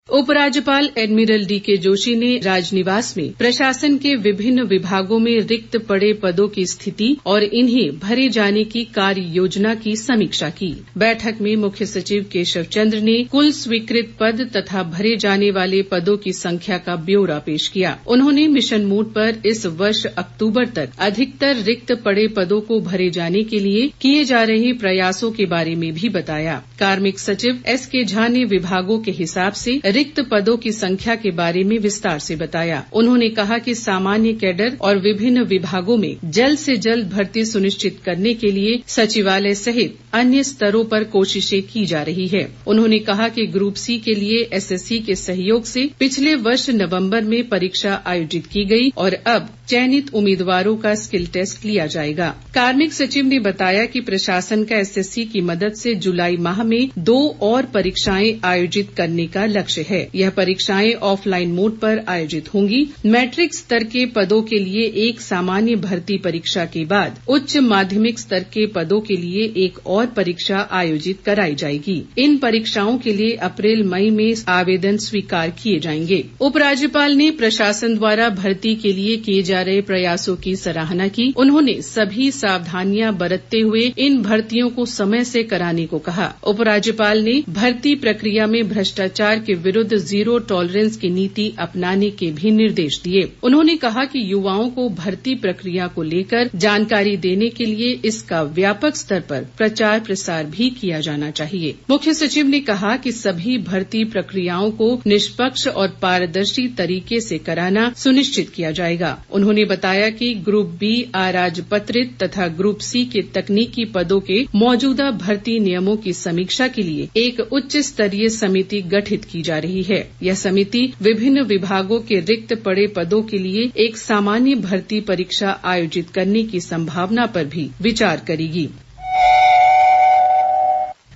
उपराज्यपाल admiral DK Joshi ने राजनिवास में प्रशासन के विभिन्न विभागों में रिक्त पड़े पदों की स्थिति और इन्हें भरे जाने की कार्य योजना की समीक्षा की। बैठक में मुख्य सचिव केशव चंद्र ने कुल स्वीकृत पद तथा भरे जाने वाले पदों की संख्या का ब्यौरा पेश किया। उन्होंने मिशन मोड पर इस वर्ष अक्टूबर तक अधिकतर रिक्त पड़े पदों को भरे जाने के लिए किए जा रहे प्रयासों के बारे में भी बताया। कार्मिक सचिव एसके झा ने विभागों के हिसाब से रिक्त पदों की संख्या के बारे में विस्तार से बताया। उन्होंने कहा कि सामान्य कैडर और विभिन्न विभागों में जल्द से जल्द भर्ती सुनिश्चित करने के लिए सचिवालय सहित अन्य स्तरों पर कोशिशें की जा रही है। उन्होंने कहा कि ग्रुप सी के लिए एसएससी के सहयोग से पिछले वर्ष नवंबर में परीक्षा आयोजित की गई और अब चयनित उम्मीदवारों का स्किल टेस्ट लिया जाएगा। कार्मिक सचिव ने बताया कि प्रशासन का एसएससी की मदद से जुलाई माह में 2 और परीक्षाएं आयोजित करने का लक्ष्य है। यह परीक्षाएं ऑफलाइन मोड पर आयोजित होंगी। मैट्रिक स्तर के पदों के लिए एक सामान्य भर्ती परीक्षा के बाद उच्च माध्यमिक स्तर के पदों के लिए एक और परीक्षा आयोजित कराई जाएगी। इन परीक्षाओं के लिए अप्रैल मई में आवेदन स्वीकार किए जाएंगे। उपराज्यपाल ने प्रशासन द्वारा भर्ती के लिए किए जा रहे प्रयासों की सराहना की। उन्होंने सभी सावधानियां बरतते हुए इन भर्तियों को समय से कराने को कहा। उपराज्यपाल ने भर्ती प्रक्रिया में भ्रष्टाचार के विरुद्ध जीरो टॉलरेंस की नीति अपनाने के भी निर्देश दिए। उन्होंने कहा कि युवाओं को भर्ती प्रक्रिया को लेकर जानकारी देने के लिए इसका व्यापक स्तर पर प्रचार प्रसार भी किया जाना चाहिए। मुख्य सचिव ने कहा कि सभी भर्ती प्रक्रियाओं को निष्पक्ष और पारदर्शी तरीके से कराना सुनिश्चित किया जाएगा। उन्होंने बताया कि ग्रुप बी अराजपत्रित तथा ग्रुप सी के तकनीकी पदों के मौजूदा भर्ती नियमों की समीक्षा के लिए एक उच्च स्तरीय समिति गठित की जा रही है। यह समिति विभिन्न विभागों के रिक्त पड़े पदों के लिए एक सामान्य भर्ती परीक्षा आयोजित करने की संभावना पर भी विचार करेगी।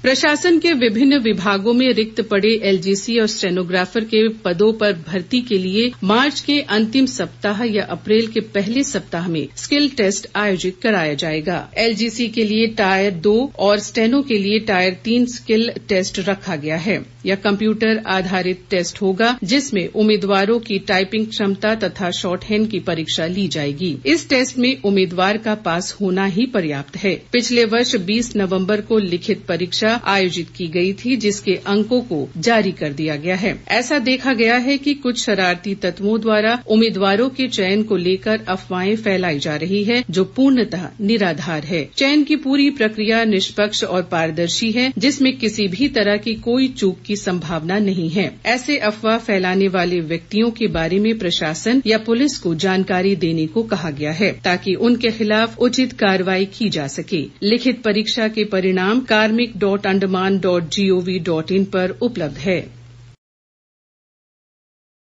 प्रशासन के विभिन्न विभागों में रिक्त पड़े एलजीसी और स्टेनोग्राफर के पदों पर भर्ती के लिए मार्च के अंतिम सप्ताह या अप्रैल के पहले सप्ताह में स्किल टेस्ट आयोजित कराया जाएगा। एलजीसी के लिए टायर 2 और स्टेनो के लिए टायर 3 स्किल टेस्ट रखा गया है। यह कंप्यूटर आधारित टेस्ट होगा जिसमें उम्मीदवारों की टाइपिंग क्षमता तथा शॉर्टहैंड की परीक्षा ली जाएगी। इस टेस्ट में उम्मीदवार का पास होना ही पर्याप्त है। पिछले वर्ष 20 नवंबर को लिखित परीक्षा आयोजित की गई थी जिसके अंकों को जारी कर दिया गया है। ऐसा देखा गया है कि कुछ शरारती तत्वों द्वारा उम्मीदवारों के चयन को लेकर अफवाहें फैलाई जा रही है जो पूर्णतः निराधार है। चयन की पूरी प्रक्रिया निष्पक्ष और पारदर्शी है जिसमें किसी भी तरह की कोई चूक की संभावना नहीं है। ऐसे अफवाह फैलाने वाले व्यक्तियों के बारे में प्रशासन या पुलिस को जानकारी देने को कहा गया है ताकि उनके खिलाफ उचित कार्रवाई की जा सके। लिखित परीक्षा के परिणाम karmic.andaman.gov.in पर उपलब्ध है।